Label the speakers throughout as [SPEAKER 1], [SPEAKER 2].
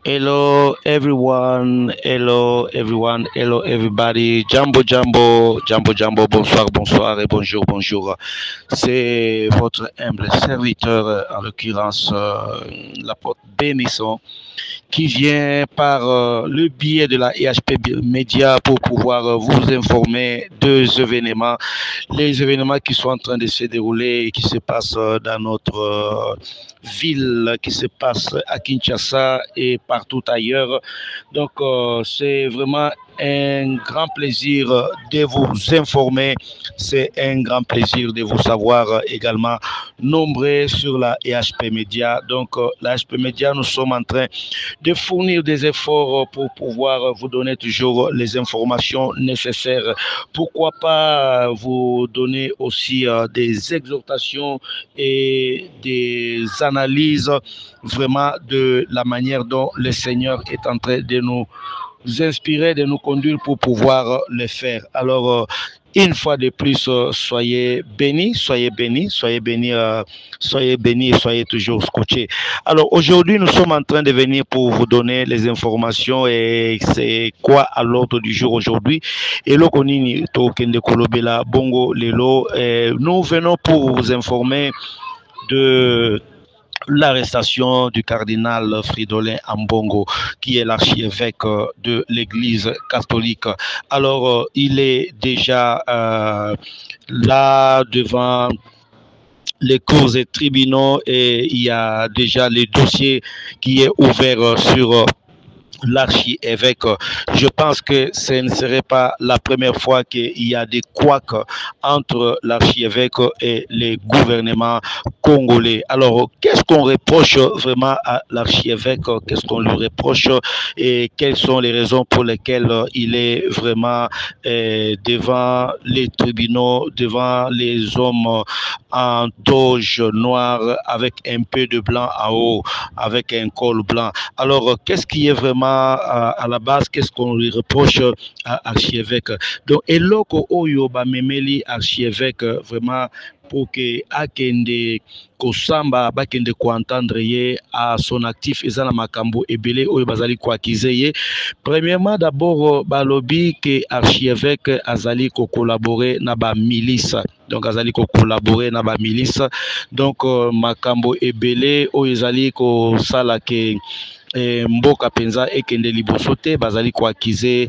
[SPEAKER 1] Hello everybody, jambo, bonsoir et bonjour. C'est votre humble serviteur, en l'occurrence l'apôtre Bénisson, qui vient par le biais de la EHP Média pour pouvoir vous informer des événements, les événements qui sont en train de se dérouler et qui se passent dans notre ville, qui se passent à Kinshasa et partout ailleurs. Donc, c'est vraiment un grand plaisir de vous informer. C'est un grand plaisir de vous savoir également nombreux sur la EHP Média. Donc, la EHP Média, nous sommes en train de fournir des efforts pour pouvoir vous donner toujours les informations nécessaires. Pourquoi pas vous donner aussi des exhortations et des analyses vraiment de la manière dont le Seigneur est en train de nous inspirer, de nous conduire pour pouvoir le faire. Alors, une fois de plus, soyez bénis, soyez bénis et soyez toujours scotchés. Alors, aujourd'hui, nous sommes en train de venir pour vous donner les informations et c'est quoi à l'ordre du jour aujourd'hui. Et là, Bongo Lelo, nous venons pour vous informer de l'arrestation du cardinal Fridolin Ambongo, qui est l'archievêque de l'Église catholique. Alors, il est déjà là devant les cours et tribunaux et il y a déjà les dossiers qui est ouvert sur l'archiévêque. Je pense que ce ne serait pas la première fois qu'il y a des couacs entre l'archiévêque et les gouvernements congolais. Alors, qu'est-ce qu'on reproche vraiment à l'archiévêque? Qu'est-ce qu'on lui reproche et quelles sont les raisons pour lesquelles il est vraiment devant les tribunaux, devant les hommes en toge noire avec un peu de blanc en haut, avec un col blanc? Alors, qu'est-ce qui est vraiment à la base, qu'est-ce qu'on lui reproche à archievêque? Donc, eloko oyo ba memeli archievêque vraiment pour que akende kosamba bakende koentendre ye à son actif ezana makambo ebele oyo bazali koakize ye. Premièrement, d'abord balobi que archievêque azali ko collaborer na ba milice. Donc azali ko collaborer na ba milice. Donc makambo ebele oyo ezali ko sala ke mboka penza ekende liboso te bazali koakize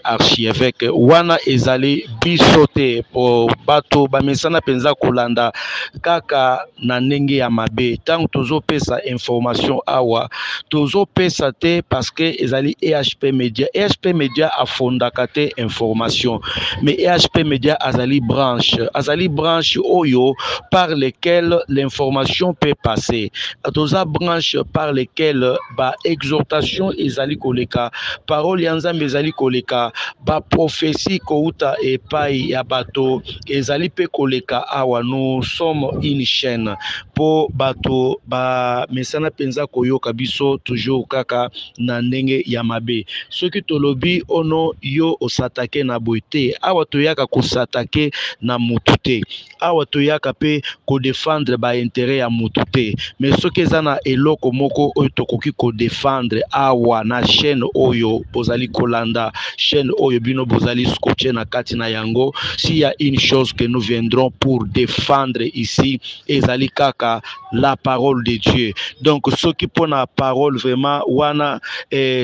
[SPEAKER 1] archievêque wana ezali biso te po bato bamesana penza kolanda kaka na ndenge ya mabe. Ntango tozopesa information awa tozopesa te parce que ezali EHP Média. EHP Média afondaka te information, mais EHP Média azali branche oyo par lesquelles l'information peut passer. Toza branche par lesquelles ba exhortation ezali koleka, parole ya Nzambe ezali koleka, ba prophétie kouta epai ya bato ezali pe koleka awa. Nous sommes une chaîne po bato ba mesana penza koyoka biso toujours kaka na ndenge ya mabe. Soki tolobi ono yo osatake na boite awa toyaka kosatake na mutu te, awa toyaka pe ko défendre ba intérêt ya mutu te, mais soki eza na eloko moko oyo tokoki ko défendre awa na chaîne oyo bozali kolanda, chaîne oyo bino bozali scotché na kati na yango, s'il y a une chose que nous viendrons pour défendre ici ezali kaka la parole de Dieu. Donc soki pona parole vraiment wana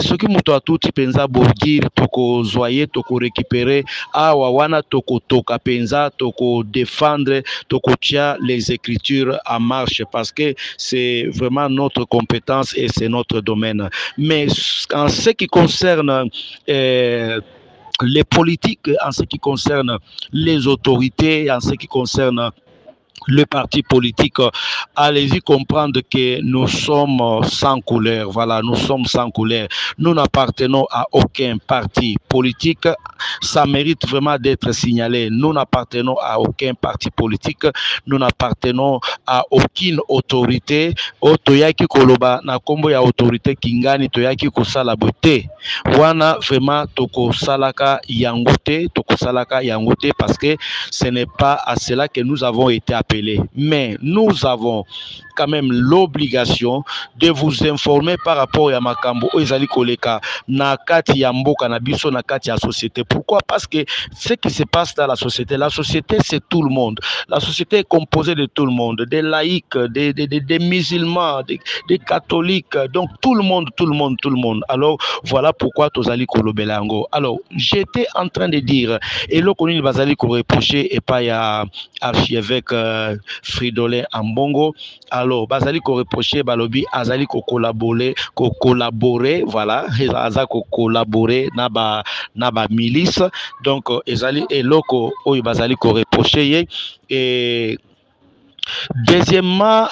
[SPEAKER 1] soki muto atuti penza bogir toko zoyer toko récupérer awa wana toko toka penza toko défendre toko tia les écritures en marche parce que c'est vraiment notre compétence et c'est notre domaine. Mais en ce qui concerne les politiques, en ce qui concerne les autorités, en ce qui concerne le parti politique, allez-y comprendre que nous sommes sans couleur. Voilà, nous sommes sans couleur. Nous n'appartenons à aucun parti politique. Ça mérite vraiment d'être signalé. Nous n'appartenons à aucun parti politique. Nous n'appartenons à aucune autorité. Otoyaki koloba na kombo ya autorité kingani toyaki kosala bote. Wana vraiment toko salaka yangote, parce que ce n'est pas à cela que nous avons été appelés. Mais nous avons quand même l'obligation de vous informer par rapport à Makambo Ezali Koleka na kati ya mboka na biso na kati ya société. Pourquoi? Parce que ce qui se passe dans la société c'est tout le monde. La société est composée de tout le monde, des laïcs, des musulmans, des catholiques, donc tout le monde. Alors voilà pourquoi Tozali Kolobelango. Alors j'étais en train de dire, et le connu Bazali ko reprocher et pas ya archevêque Fridolin Ambongo. Alors Bazali ko reprocher balobi azali ko collaborer, voilà, azali ko collaborer na ba milice. Donc ezali eloko oyo bazali ko reprocher et deuxièmement,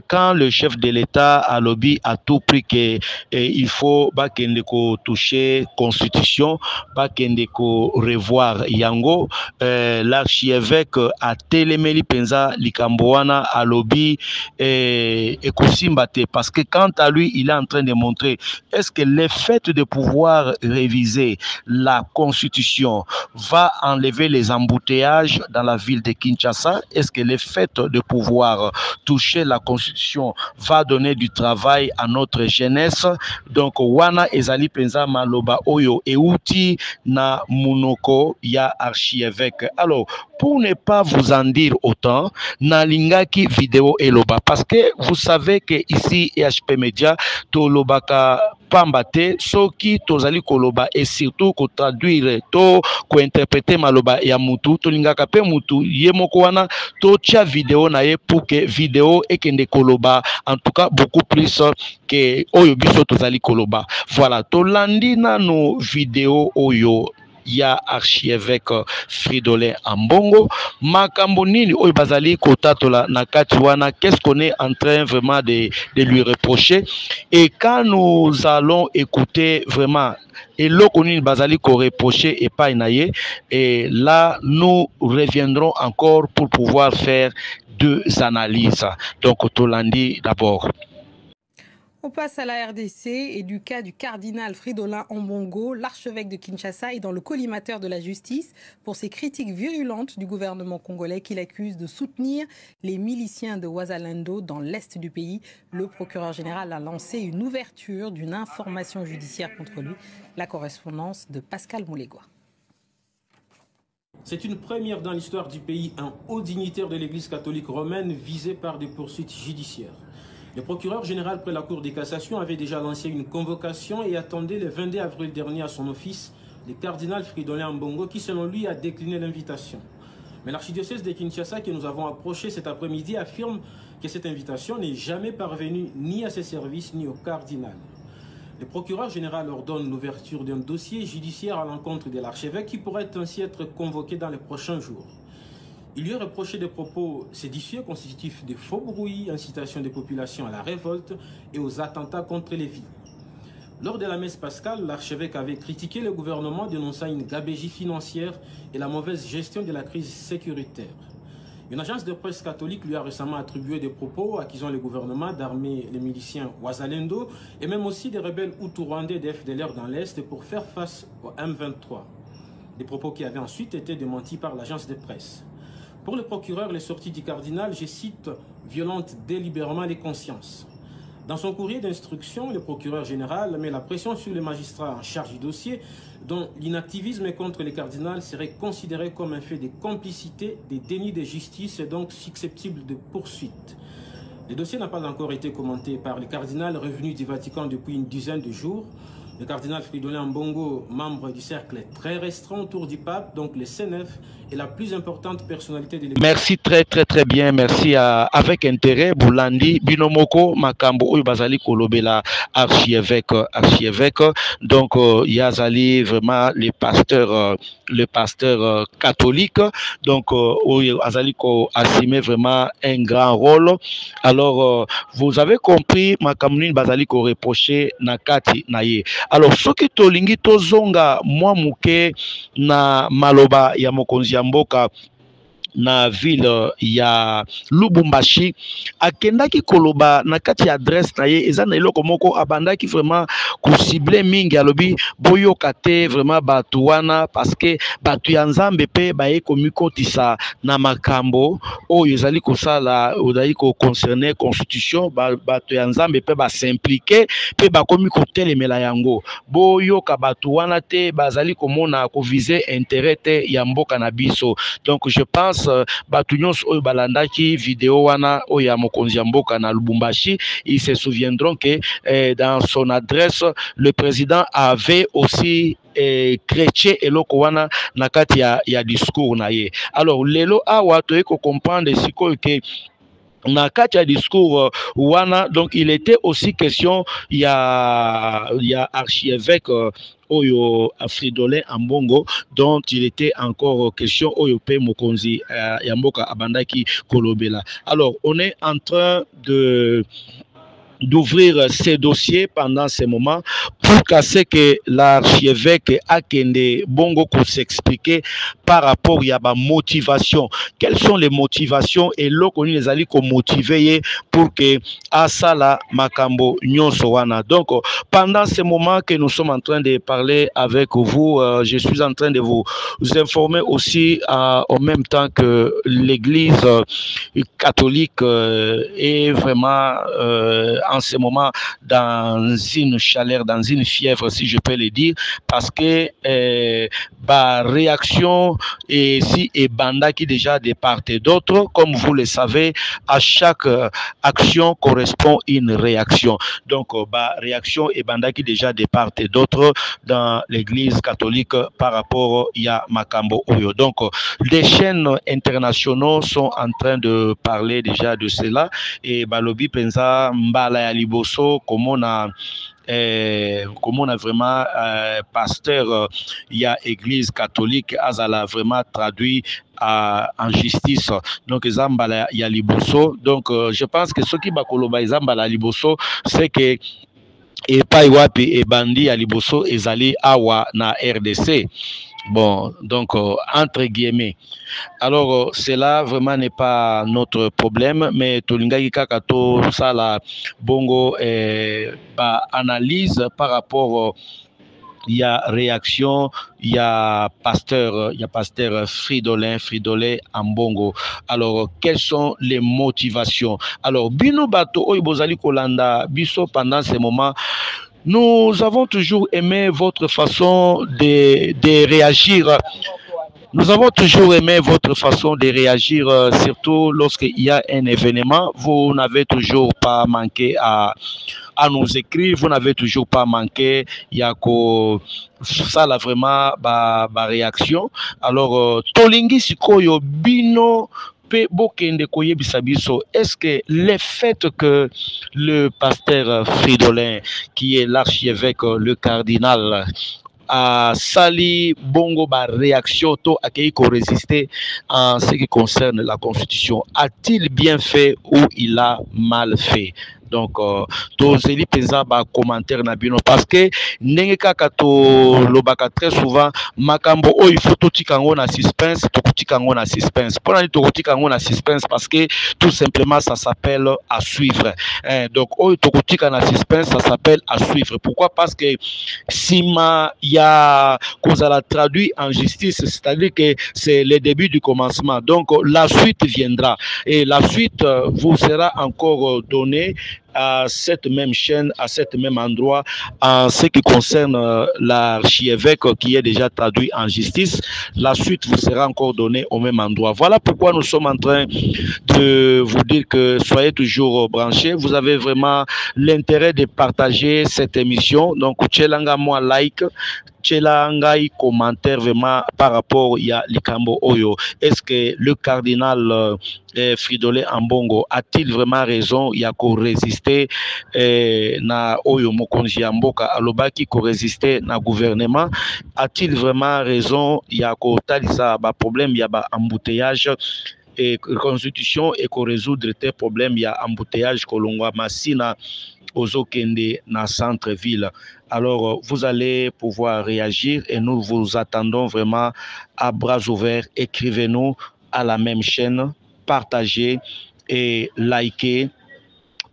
[SPEAKER 1] quand le chef de l'État a lobby à tout prix que il faut bakendeko toucher constitution, bakendeko revoir yango, l'archevêque a télémeli penza likamboana a lobby et kosimbate parce que quant à lui, il est en train de montrer est-ce que le fait de pouvoir réviser la constitution va enlever les embouteillages dans la ville de Kinshasa? Est-ce que le fait de pouvoir toucher la constitution va donner du travail à notre jeunesse? Donc wana ezali penza maloba oyo euti na munoko ya archevêque. Alors pour ne pas vous en dire autant, na lingaki vidéo eloba parce que vous savez que ici EHP Media to lobaka pambate soki tozali koloba et surtout ko traduire to ko interpréter maloba ya mutu to lingaka pe mutu yemoko wana to tia vidéo na ye pour que vidéo ekende koloba en tout cas beaucoup plus que oyo biso tozali koloba. Voilà, to landi na no vidéo oyo ya archevêque Fridolin Ambongo makambo nini oyo bazali kotatola na kati wana, qu'est-ce qu'on est en train vraiment de lui reprocher? Et quand nous allons écouter vraiment et l'okonini bazali ko reprocher et pas inaye, et là nous reviendrons encore pour pouvoir faire deux analyses. Donc Tolandi d'abord.
[SPEAKER 2] On passe à la RDC et du cas du cardinal Fridolin Ambongo, l'archevêque de Kinshasa est dans le collimateur de la justice pour ses critiques virulentes du gouvernement congolais qu'il accuse de soutenir les miliciens de Ouazalendo dans l'est du pays. Le procureur général a lancé une ouverture d'une information judiciaire contre lui. La correspondance de Pascal Moulegua.
[SPEAKER 3] C'est une première dans l'histoire du pays, un haut dignitaire de l'Église catholique romaine visé par des poursuites judiciaires. Le procureur général près la Cour de cassation avait déjà lancé une convocation et attendait le 22 avril dernier à son office le cardinal Fridolin Ambongo qui selon lui a décliné l'invitation. Mais l'archidiocèse de Kinshasa que nous avons approché cet après-midi affirme que cette invitation n'est jamais parvenue ni à ses services ni au cardinal. Le procureur général ordonne l'ouverture d'un dossier judiciaire à l'encontre de l'archevêque qui pourrait ainsi être convoqué dans les prochains jours. Il lui est reproché des propos séditieux constitutifs de faux bruits, incitation des populations à la révolte et aux attentats contre les vies. Lors de la messe pascale, l'archevêque avait critiqué le gouvernement dénonçant une gabegie financière et la mauvaise gestion de la crise sécuritaire. Une agence de presse catholique lui a récemment attribué des propos accusant le gouvernement d'armer les miliciens Ouazalendo et même aussi des rebelles Hutu-Rwandais de FDLR dans l'Est pour faire face au M23. Des propos qui avaient ensuite été démentis par l'agence de presse. Pour le procureur, les sorties du cardinal, je cite, violentent délibérément les consciences. Dans son courrier d'instruction, le procureur général met la pression sur les magistrats en charge du dossier, dont l'inactivisme contre le cardinal serait considéré comme un fait de complicité, de déni de justice et donc susceptible de poursuite. Le dossier n'a pas encore été commenté par le cardinal revenu du Vatican depuis une dizaine de jours. Le cardinal Fridolin Ambongo, membre du cercle très restreint autour du pape, donc le C9, est la plus importante personnalité de l'Église.
[SPEAKER 1] Merci très bien, merci avec intérêt. Boulandi, Binomoko, Makambo, Oyo Bazali Kolobela, archevêque. Donc, Yazali, vraiment, le pasteur catholique. Donc, Oyo Azali Ko assumé vraiment un grand rôle. Alors, vous avez compris, Makamuni Bazali Ko reproché Nakati Naye. Alors, soki tolingi tozonga mwa muke na maloba ya mokonzi ya mboka na ville ya Lubumbashi akendaki koloba na kati ya adresse na ye eza na eloko moko abandaki vraiment ko cibler mingi alobi boyoka te vraiment batu wana parce que batu ya Nzambe pe baye komikotisa na makambo oyo ezali kosala odali ko concerner constitution batu ya Nzambe pe ba s'impliquer pe bakomi kotelemela yango boyoka batu wana te bazali komona ko viser intérêt te ya mboka na biso. Donc je pense batu nyonso oyo balandaki vidéo wana oyo ya mokonzi ya mboka na Lubumbashi, ils se souviendront que dans son adresse le président avait aussi chrétien eloko wana na kati ya discours na ye. Alors lelo awa toye ko comprendre sikoyo ke na kati ya discours wana donc il était aussi question ya archievêque Oyo Fridolin Ambongo dont il était encore question Oyo pe mokonzi Yamboka Abandaki Kolobela. Alors on est en train d'ouvrir ces dossiers pendant ces moments pour casser que l'archevêque Akende Bongo pour s'expliquer par rapport à la motivation. Quelles sont les motivations et là qu'on les alliés motiver pour que Asala Makambo Nyonsowana. Donc pendant ces moments que nous sommes en train de parler avec vous, je suis en train de vous informer aussi en même temps que l'Église catholique est vraiment en ce moment dans une chaleur, dans une fièvre, si je peux le dire, parce que réaction et si et banda qui déjà de part et d'autre, comme vous le savez, à chaque action correspond une réaction. Donc réaction et banda qui déjà de part et d'autre dans l'Église catholique par rapport à Makambo Oyo. Donc les chaînes internationaux sont en train de parler déjà de cela et Balobi Penza Mbala ya Liboso comme on a vraiment pasteur il y a église catholique Azala vraiment traduit en justice donc Zambala ya Liboso donc je pense que ce qui bakoloba Zambala Liboso c'est que et pas wapi et bandi ya Liboso ezali awa na RDC. Bon, donc, entre guillemets. Alors, cela vraiment n'est pas notre problème, mais Tolingaki Kakato, ça, la bongo, analyse par rapport, il y a réaction, il y a pasteur Fridolin Ambongo. Alors, quelles sont les motivations? Alors, Bino Bato, Oibozali Kolanda, Biso, pendant ces moments, nous avons toujours aimé votre façon de réagir. Nous avons toujours aimé votre façon de réagir, surtout lorsqu'il y a un événement. Vous n'avez toujours pas manqué à nous écrire. Vous n'avez toujours pas manqué. Il y a ça là vraiment ma réaction. Alors, Tolingi Sikoyo Bino. Est-ce que le fait que le pasteur Fridolin, qui est l'archevêque, le cardinal, a sali bongo ba réaction to accueilli qu'on résister en ce qui concerne la constitution, a-t-il bien fait ou il a mal fait? Donc tozeli penza ba commentaire na bino parce que ndenge kaka to lobaka très souvent makambo o il faut totika ngo na suspense pour to totika ngo na suspense parce que tout simplement ça s'appelle à suivre donc o to totika na suspense ça s'appelle à suivre. Pourquoi? Parce que sima ya kozala traduit en justice, c'est-à-dire que c'est le début du commencement, donc la suite viendra et la suite vous sera encore donnée à cette même chaîne, à cet même endroit, en ce qui concerne l'archevêque qui est déjà traduit en justice. La suite vous sera encore donnée au même endroit. Voilà pourquoi nous sommes en train de vous dire que soyez toujours branchés. Vous avez vraiment l'intérêt de partager cette émission. Donc, tchelanga moi like, tchelanga commentaire vraiment par rapport à Likambo Oyo. Est-ce que le cardinal Fridolin Ambongo a-t-il vraiment raison? Il y a qu'au résister na Oyo Mokonzi Mboka alobaki qu'au résister na gouvernement. A-t-il vraiment raison? Il y a qu'au talisa ba problème, il y a ba embouteillage et constitution et qu'on résoudre tes problèmes. Il y a embouteillage Kolongwa Massina Ozokende na centre-ville. Alors, vous allez pouvoir réagir et nous vous attendons vraiment à bras ouverts. Écrivez-nous à la même chaîne, partagez et likez,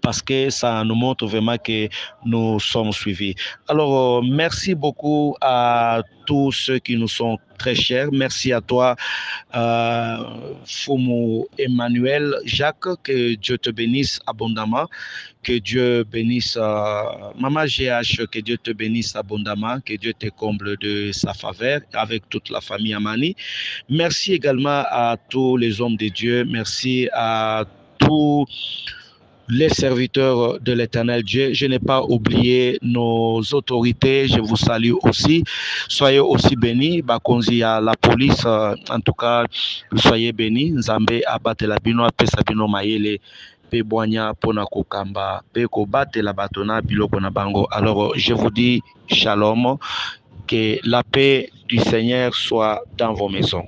[SPEAKER 1] parce que ça nous montre vraiment que nous sommes suivis. Alors, merci beaucoup à tous ceux qui nous sont très chers. Merci à toi, Fumu Emmanuel Jacques, que Dieu te bénisse abondamment, que Dieu bénisse Maman GH, que Dieu te bénisse abondamment, que Dieu te comble de sa faveur avec toute la famille Amani. Merci également à tous les hommes de Dieu, merci à tous les serviteurs de l'Éternel Dieu. Je n'ai pas oublié nos autorités, je vous salue aussi. Soyez aussi bénis. Bakonzi à la police, en tout cas, soyez bénis. Nzambe abate la bino, apesa bino mayele. Pe boanya pona kokamba, pe kobate la batona biloko na bango. Alors, je vous dis shalom, que la paix du Seigneur soit dans vos maisons.